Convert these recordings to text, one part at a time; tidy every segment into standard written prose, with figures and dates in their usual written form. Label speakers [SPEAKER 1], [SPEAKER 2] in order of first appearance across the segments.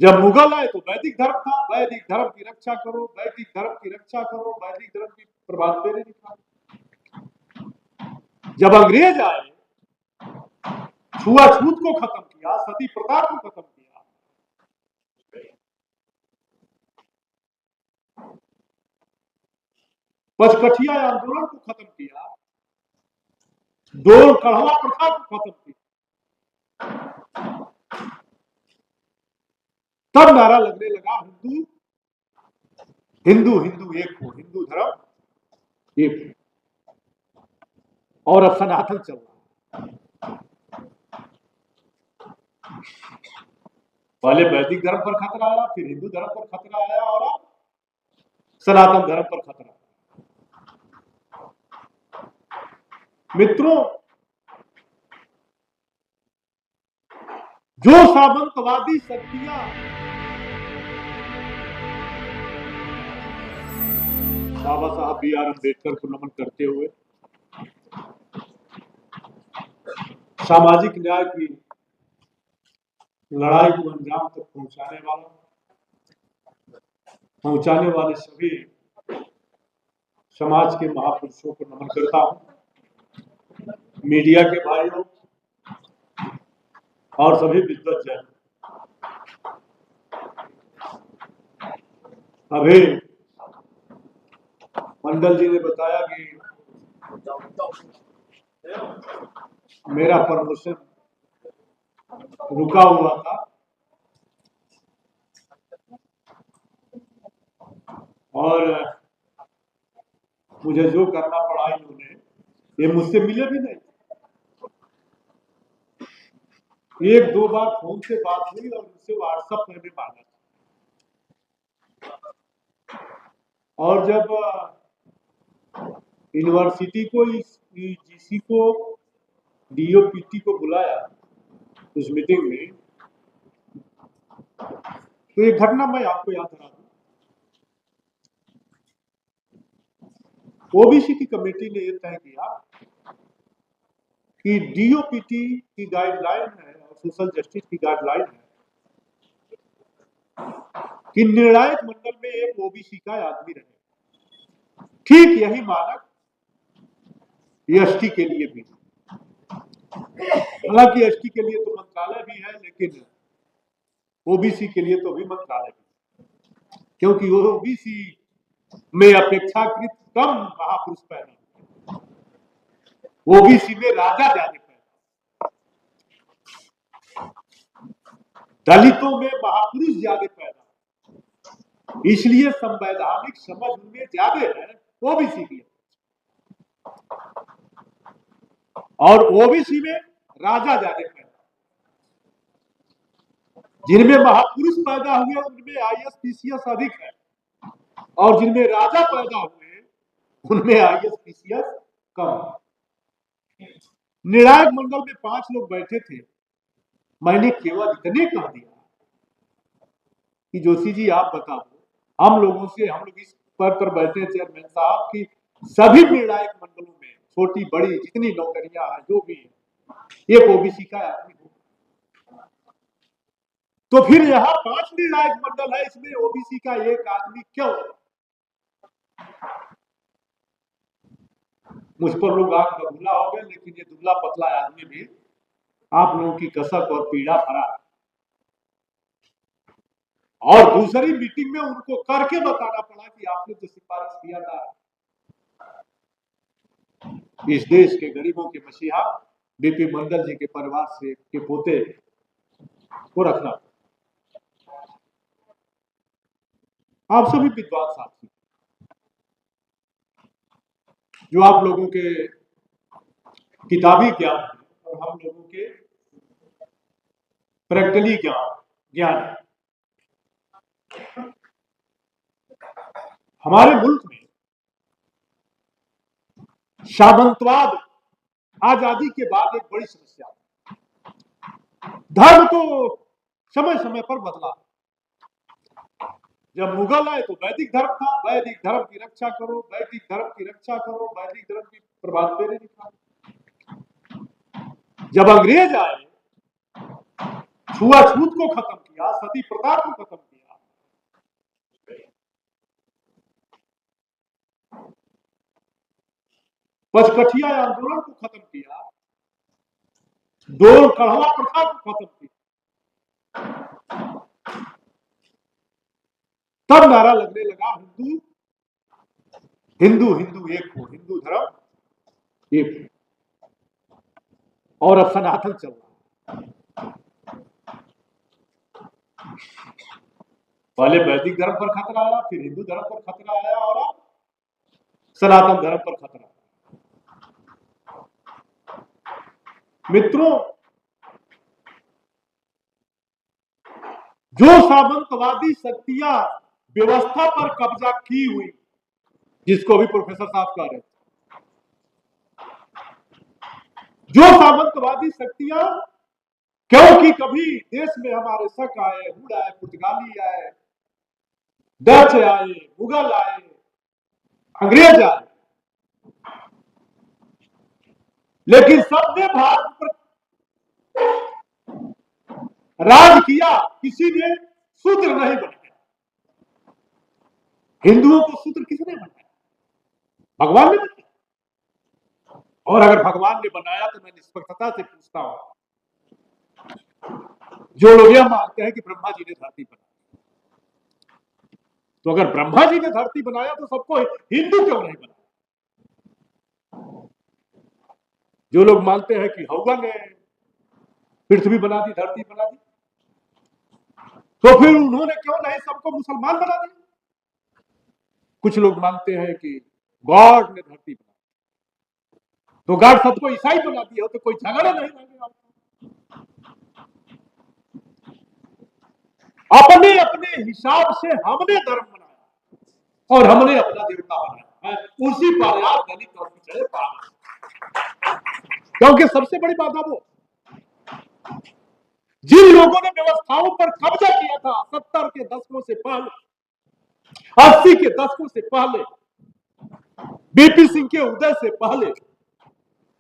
[SPEAKER 1] जब मुगल आए तो वैदिक धर्म था, वैदिक धर्म की रक्षा करो, वैदिक धर्म की रक्षा करो, वैदिक धर्म की प्रभात फेरी निकालो। जब अंग्रेज आए, छुआछूत को खत्म किया, सती प्रथा को खत्म किया, पचकठिया आंदोलन को खत्म किया, डोल कढ़वा प्रथा को खत्म किया, तब नारा लगने लगा हिंदू हिंदू हिंदू एक हो, हिंदू धर्म एक हो। और अब सनातन चल रहा। पहले वैदिक धर्म पर खतरा आया, फिर हिंदू धर्म पर खतरा आया, और अब सनातन धर्म पर खतरा। मित्रों, जो सामंतवादी शक्तियां बाबा साहब B.R. अम्बेडकर को नमन करते हुए सामाजिक न्याय की लड़ाई को अंजाम तक पहुंचाने वाले सभी समाज के महापुरुषों को नमन करता हूं। मीडिया के भाइयों और सभी विद्वज्जन, अभी मंडल जी ने बताया कि मेरा प्रमोशन रुका हुआ था, और मुझे जो करना पड़ा इन्होंने, ये मुझसे मिले भी नहीं। एक दो बार फोन से बात हुई और उनसे व्हाट्सएप में भी मांगा था। और जब यूनिवर्सिटी को, GC को, DOPT को बुलाया उस मीटिंग में, तो एक घटना मैं आपको याद करा दूं। ओबीसी की कमेटी ने यह तय किया कि DOPT की गाइडलाइन है और सोशल जस्टिस की गाइडलाइन है कि निर्णायक मंडल में एक ओबीसी का आदमी रहे। ठीक यही मानक एसटी के लिए भी, हालांकि एसटी के लिए तो मंत्रालय भी है, लेकिन ओबीसी के लिए तो भी मंत्रालय भी, क्योंकि ओबीसी में अपेक्षाकृत कम महापुरुष पैदा, ओबीसी में राजा ज्यादा पैदा, दलितों में महापुरुष ज्यादा पैदा, इसलिए संवैधानिक समझ उनमें ज्यादा है ओबीसी की, और ओबीसी में राजा ज्यादा पैदा। जिनमें महापुरुष पैदा हुए उनमें IAS PCS अधिक है, और जिनमें राजा पैदा हुए उनमें IAS PCS कम। निर्णायक मंडल में 5 लोग बैठे थे। मैंने केवल इतने कह दिया कि जोशी जी आप बता दो, हम लोग इस पद पर बैठे हैं चेयरमैन साहब की सभी निर्णायक मंडलों में छोटी बड़ी जितनी नौकरियां हैं जो भी है, एक ओबीसी का आदमी हो, तो फिर यहाँ 5 निर्णायक मंडल है, इसमें ओबीसी का एक आदमी क्यों? मुझ पर लोग आग बबूला हो गए, लेकिन ये दुबला पतला आदमी भी आप लोगों की कसक और पीड़ा भरा। और दूसरी मीटिंग में उनको करके बताना पड़ा कि आपने जो सिफारिश किया था इस देश के गरीबों के मसीहा बीपी मंडल जी के परिवार से के पोते को रखना। आप सभी विद्वान साथी, जो आप लोगों के किताबी ज्ञान है और हम लोगों के प्रैक्टिकली ज्ञान है, हमारे मुल्क में सामंतवाद आजादी के बाद एक बड़ी समस्या है। धर्म तो समय समय पर बदला। जब मुगल आए तो वैदिक धर्म था, वैदिक धर्म की रक्षा करो, वैदिक धर्म की रक्षा करो, वैदिक धर्म की प्रभात फेरी निकालो। जब अंग्रेज आए छुआछूत को खत्म किया, सती प्रथा को खत्म किया, पचकठिया आंदोलन को खत्म किया, डोल कढ़वा प्रथा को खत्म किया, तब नारा लगने लगा हिंदू हिंदू हिंदू एक हो, हिंदू धर्म एक हो। और अब सनातन चल रहा है। पहले वैदिक धर्म पर खतरा आया, फिर हिंदू धर्म पर खतरा आया, और अब सनातन धर्म पर खतरा। मित्रों, जो सामंतवादी शक्तियां व्यवस्था पर कब्जा की हुई, जिसको भी प्रोफेसर साहब कह रहे थे, जो सामंतवादी शक्तियां, क्योंकि कभी देश में हमारे शक आए, हुड आए, पुर्तगाली आए, डच आए, मुगल आए, अंग्रेज आए, लेकिन सबने भारत पर राज किया, किसी ने शूद्र नहीं बनाया। हिंदुओं को शूद्र किसने बनाया? भगवान ने बनाया। और अगर भगवान ने बनाया तो मैं निष्पक्षता से पूछता हूं, जो लोग यह मानते हैं कि ब्रह्मा जी ने धरती बनाई, तो अगर ब्रह्मा जी ने धरती बनाया तो सबको हिंदू क्यों नहीं बनाया? जो लोग मानते हैं कि हवा ने पृथ्वी बना दी, धरती बना दी, तो फिर उन्होंने क्यों नहीं सबको मुसलमान बना दिया? कुछ लोग मानते हैं कि गॉड ने धरती बनाई, तो गॉड सबको ईसाई बना दिया, तो कोई झगड़ा नहीं लगेगा। अपने अपने हिसाब से हमने धर्म बनाया और हमने अपना देवता बनाया, उसी पर आप दलित और पिछड़े पागल। क्योंकि सबसे बड़ी बात वो, जिन लोगों ने व्यवस्थाओं पर कब्जा किया था 70 के दशकों से पहले, 80 के दशकों से पहले, बीपी सिंह के उदय से पहले,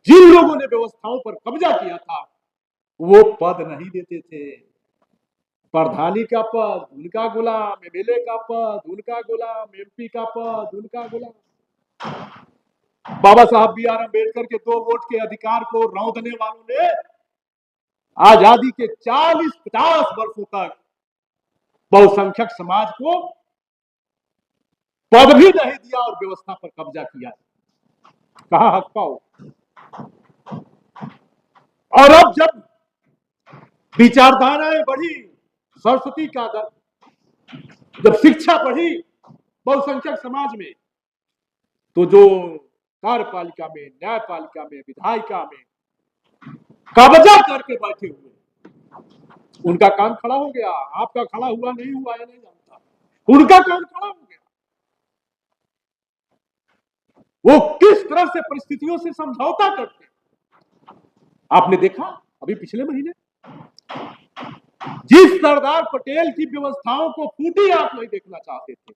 [SPEAKER 1] जिन लोगों ने व्यवस्थाओं पर कब्जा किया था, वो पद नहीं देते थे। प्रधानी का पद उनका गुलाम, एमएलए का पद उनका गुलाम, एमपी का पद उनका गुलाम। बाबा साहब बी आर अम्बेडकर के 2 वोट के अधिकार को रौंदने वालों ने आजादी के 40-50 वर्षों तक बहुसंख्यक समाज को पद भी नहीं दिया और व्यवस्था पर कब्जा किया। कहां हक पाओ? और अब जब विचारधाराएं बढ़ी, सरस्वती का दर, जब शिक्षा बढ़ी बहुसंख्यक समाज में, तो जो कार्यपालिका में, न्यायपालिका में, विधायिका में कब्जा करके बैठे हुए, उनका काम खड़ा हो गया। आपका खड़ा हुआ नहीं हुआ है नहीं जानता, उनका काम खड़ा हो गया। वो किस तरह से परिस्थितियों से समझौता करते, आपने देखा अभी पिछले महीने जिस सरदार पटेल की व्यवस्थाओं को फूटी आप नहीं देखना चाहते थे,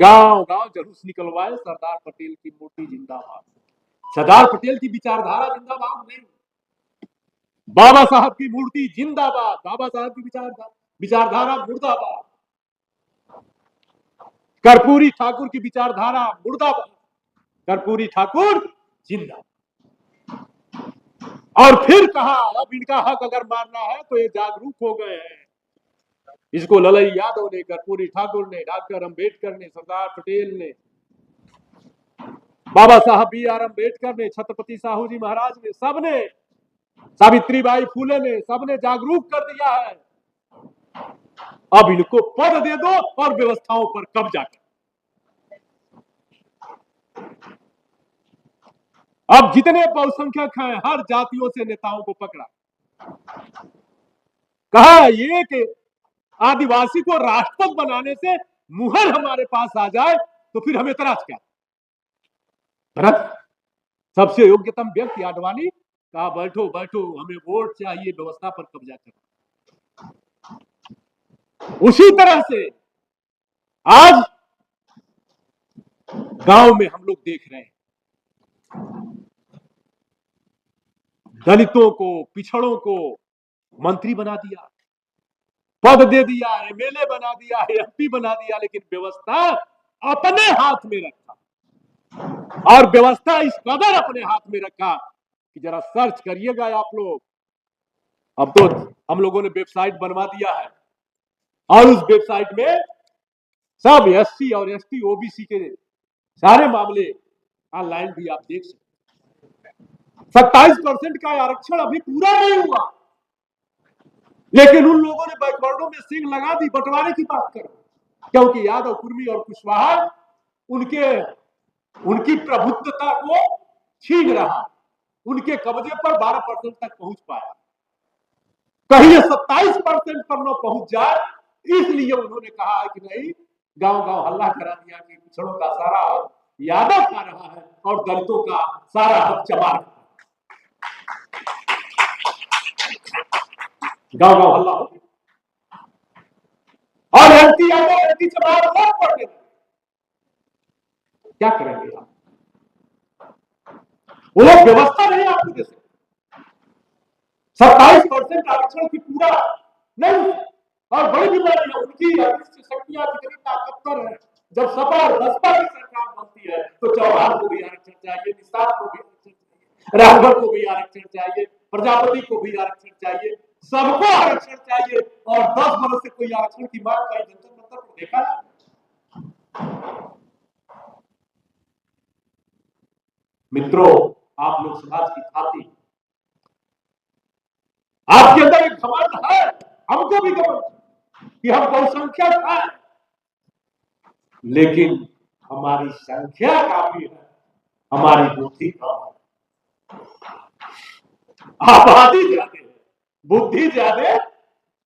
[SPEAKER 1] गांव गांव जुलूस निकलवाए, सरदार पटेल की मूर्ति जिंदाबाद। सरदार पटेल की विचारधारा जिंदाबाद नहीं, बाबा साहब की मूर्ति जिंदाबाद, बाबा साहब की विचारधारा मुर्दाबाद, कर्पूरी ठाकुर की विचारधारा मुर्दाबाद, कर्पूरी ठाकुर जिंदाबाद। और फिर कहा अब इनका हक अगर मारना है तो ये जागरूक हो गए हैं। इसको ललई यादव ने, कर्पूरी ठाकुर ने, डॉक्टर अंबेडकर ने, सरदार पटेल ने, बाबा साहब बी आर अम्बेडकर ने, छत्रपति साहू जी महाराज ने, सबने, सावित्रीबाई फूले ने, सबने जागरूक कर दिया है। अब इनको पद दे दो और व्यवस्थाओं पर कब्जा कर। अब जितने बहुसंख्यक हैं हर जातियों से नेताओं को पकड़ा, कहा ये कि आदिवासी को राष्ट्रपति बनाने से मुहर हमारे पास आ जाए तो फिर हमें तराज क्या? सबसे योग्यतम व्यक्ति आडवाणी, कहा बैठो बैठो, हमें वोट चाहिए, व्यवस्था पर कब्जा करना। उसी तरह से आज गांव में हम लोग देख रहे हैं, दलितों को, पिछड़ों को मंत्री बना दिया, पद दे दिया, एमएलए बना दिया, एमपी बना दिया, लेकिन व्यवस्था अपने हाथ में रखा। और व्यवस्था इस कदर अपने हाथ में रखा कि जरा सर्च करिएगा आप लोग। अब तो हम लोगों ने वेबसाइट बनवा दिया है और उस वेबसाइट में सब एससी और एसटी ओबीसी के सारे मामले ऑनलाइन भी आप देख सकते। 27% का आरक्षण अभी पूरा नहीं हुआ, लेकिन उन लोगों ने बैकवर्डों में सिंह लगा दी। बंटवारे की बात करो, क्योंकि यादव, कुर्मी और कुशवाहा उनकी प्रभुत्वता को छीन रहा, उनके कब्जे पर 12% तक पहुंच पाया। कहीं 27% पर न पहुंच जाए, इसलिए उन्होंने कहा है कि नहीं, गांव गांव हल्ला करा दिया कि पिछड़ों का सारा हक यादव खा रहा है और दलितों का सारा हक चमार। गांव गांव हल्ला हो और एंटी यादव एंटी चमार वोट पड़ने। क्या करेंगे आप? वो लोग व्यवस्था नहीं आपको दे सकते। 27% आरक्षण की पूरा नहीं, और बड़ी बीमारी है उनकी अदृश्य शक्तियां कितनी ताकतवर है। जब सपा और बसपा की सरकार बनती है तो चौहान को भी आरक्षण चाहिए, निषाद को भी आरक्षण चाहिए, राघव को भी आरक्षण चाहिए, प्रजापति को भी आरक्षण चाहिए, सबको आरक्षण चाहिए। और 10 वर्ष से कोई आरक्षण की मांग कहीं जंतर मंतर को देखा है? मित्रों, आप लोग समाज की खातिर, आपके अंदर एक घमंड है, हमको भी घमंड कि हम बहुसंख्यक हैं, लेकिन हमारी संख्या काफी है, हमारी बुद्धि कम है। आबादी ज्यादा है, बुद्धि ज्यादा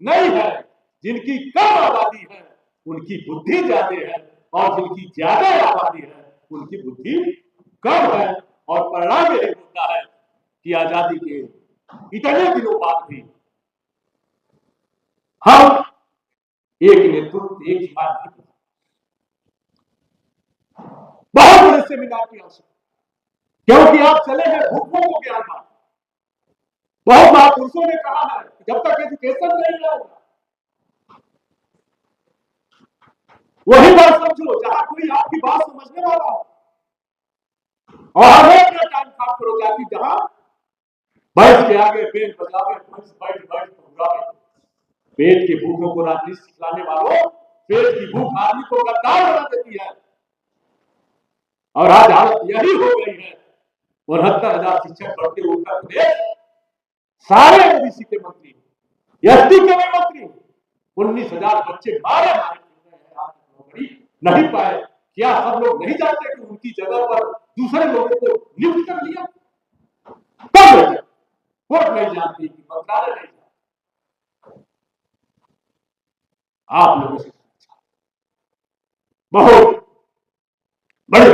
[SPEAKER 1] नहीं है। जिनकी कम आबादी है उनकी बुद्धि ज्यादा है, और जिनकी ज्यादा आबादी है उनकी बुद्धि कम है। और परिणाम यही होता है कि आजादी के इतने दिनों बाद भी हम एक नेतृत्व, एक ही बात नहीं, बहुत बड़े सेमिनार की आवश्यकता, क्योंकि आप चले हैं भूखों को ज्ञान बांटने। बहुत महापुरुषों ने कहा है कि जब तक एजुकेशन नहीं होगा, वही बात समझो जहां कोई आपकी बात समझने वाला हो, और हमें अपना टाइम काम करो जाती जहां बैठ के आगे पेट बजावे, बैठ बैठ पहुंचावे। पेट के भूखों को राजनीति सिखाने वालों, पेट की भूख आदमी को गद्दार बना देती है। और आज हालत यही हो गई है। 69,000 शिक्षक बढ़ते उत्तर प्रदेश, सारे ओबीसी के मंत्री, एसटी के भी मंत्री, 19,000 बच्चे मारे मारे नौकरी नहीं पाए। क्या सब लोग नहीं जानते कि उनकी जगह पर दूसरे लोगों को नियुक्त कर लिया? तब कोर्ट नहीं जानती कि मंत्रालय नहीं जानती। आप लोगों से बहुत बड़े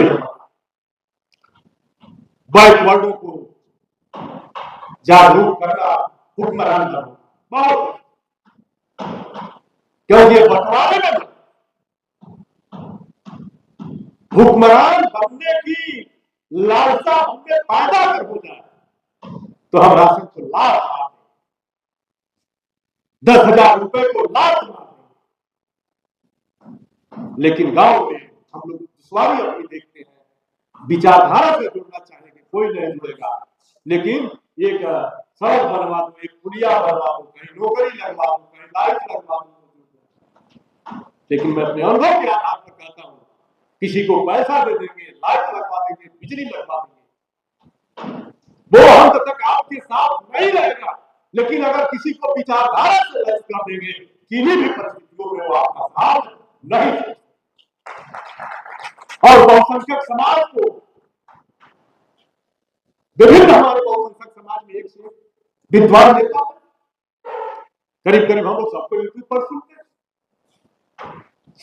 [SPEAKER 1] बैकवर्डों को जागरूक करना, हुक्मरान करना बहुत, क्योंकि बंटवारे में हुक्मरान बनने की लालसा हमें पैदा कर हो जाए तो हम राशन को लाख मार दें, 10,000 रुपए को लाख मार दें। लेकिन गांव में हम लोग दुश्वारी अपनी देखते हैं, विचारधारा से जुड़ना चाहेंगे, कोई नहीं जुड़ेगा। लेकिन एक सड़क बनवा दो, एक पुलिया बनवा दो, कहीं नौकरी लगवा दो, कहीं लाइट लगवा दो। लेकिन मैं अपने अनुभव के आधार पर कहता हूं, किसी को पैसा दे देंगे, लाइट लगवा देंगे, बिजली लगवा देंगे, वो अंत तक आपके साथ नहीं रहेगा। लेकिन अगर किसी को विचारधारा से लैस कर देंगे, किसी भी परिस्थितियों में वो आपका साथ नहीं। और बहुसंख्यक समाज को, विभिन्न हमारे बहुसंख्यक समाज में एक से विद्वान नेता है, करीब करीब हम लोग सबको यूट्यूब पर सुनते हैं।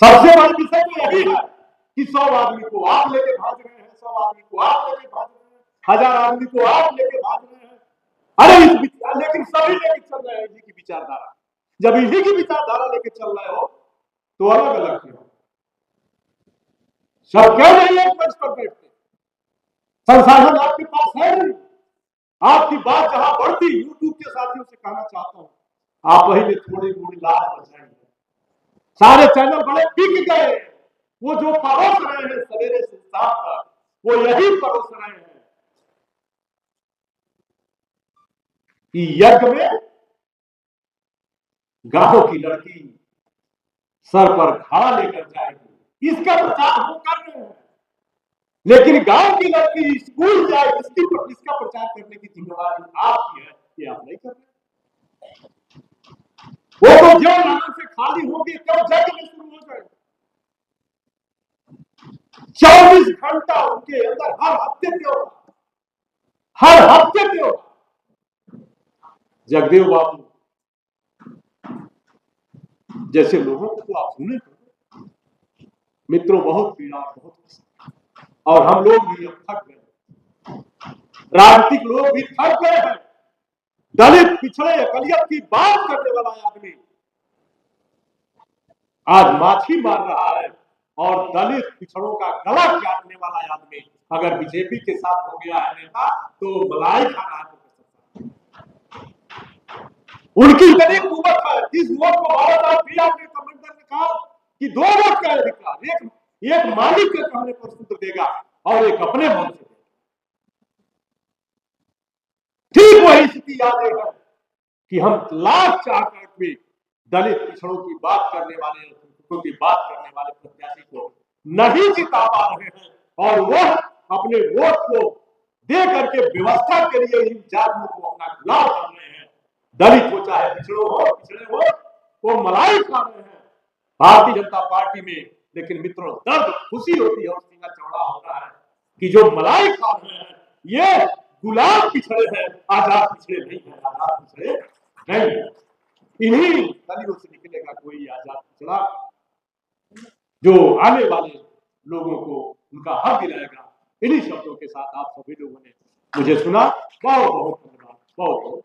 [SPEAKER 1] सबसे बड़ी विषय तो यही है कि 100 आदमी को आप लेके भाग रहे हैं, 100 आदमी को आप लेके भाग रहे हैं, 1000 आदमी को आप लेके भाग रहे हैं। अरे लेकिन सभी लेके चल रहे हैं इन्हीं की विचारधारा। जब इन्हीं की विचारधारा लेके चल रहे हो तो अलग अलग क्यों? सब क्यों नहीं एक मंच पर बैठते? संसाधन आपके पास है नहीं। आपकी बात जहां बढ़ती, यूट्यूब के साथियों से कहना चाहता हूं, आप वही में थोड़ी मोड़ी लाभ बचाएंगे। सारे चैनल बड़े बिक गए। वो जो परोस रहे हैं सवेरे से शाम तक, वो यही परोस रहे हैं कि यज्ञ में गांव की लड़की सर पर घड़ा लेकर जाएगी, इसका प्रचार वो कर रहे हैं। लेकिन गांव की लड़की स्कूल जाए, इसका प्रचार करने की जिम्मेवारी आपकी है, ये आप नहीं कर रहे। वो तो जो लगन से खाली होगी तब जग में शुरू हो जाएगा। 24 घंटा उनके अंदर हर हफ्ते जगदेव बाबू जैसे लोगों को तो आप सुने मित्रों, बहुत पीड़ा, बहुत, और हम लोग भी अब थक गए, राजनीतिक लोग भी थक गए हैं। दलित पिछड़े अकलियत की बात करने वाला आदमी आज माछी मार रहा है, और दलित पिछड़ों का गला काटने वाला आदमी अगर बीजेपी के साथ हो गया है नेता, तो मलाई खा रहा है। उनकी इतनी कुवत है, इस वोट को 12 साल फिर आपने कमेंटर ने कहा कि 2 वोट का अधिकार एक मालिक के कहने पर सूत्र देगा और एक अपने मन से। ठीक वही स्थिति आ गई है कि हम लाख चाहकर भी दलित पिछड़ों की बात करने वाले, की बात करने वाले प्रत्याशी को नहीं जिता पा रहे हैं, और वह अपने वोट को दे करके व्यवस्था के लिए इन जातियों को अपना गुलाम बन रहे हैं। दलित हो चाहे पिछड़े हो, वो मलाई खा रहे हैं भारतीय जनता पार्टी में। लेकिन मित्रों, दर्द खुशी होती है और सीना चौड़ा होता है कि जो मलाई खा रहे हैं ये गुलाम पिछड़े हैं, आजाद पिछड़े नहीं है, आजाद पिछड़े नहीं। इन्हीं दलियों से निकलेगा कोई आजाद पिछड़ा, जो आने वाले लोगों को उनका हक दिलाएगा। इन्हीं शब्दों के साथ आप सभी लोगों ने मुझे सुना। बहुत बहुत धन्यवाद, बहुत बहुत।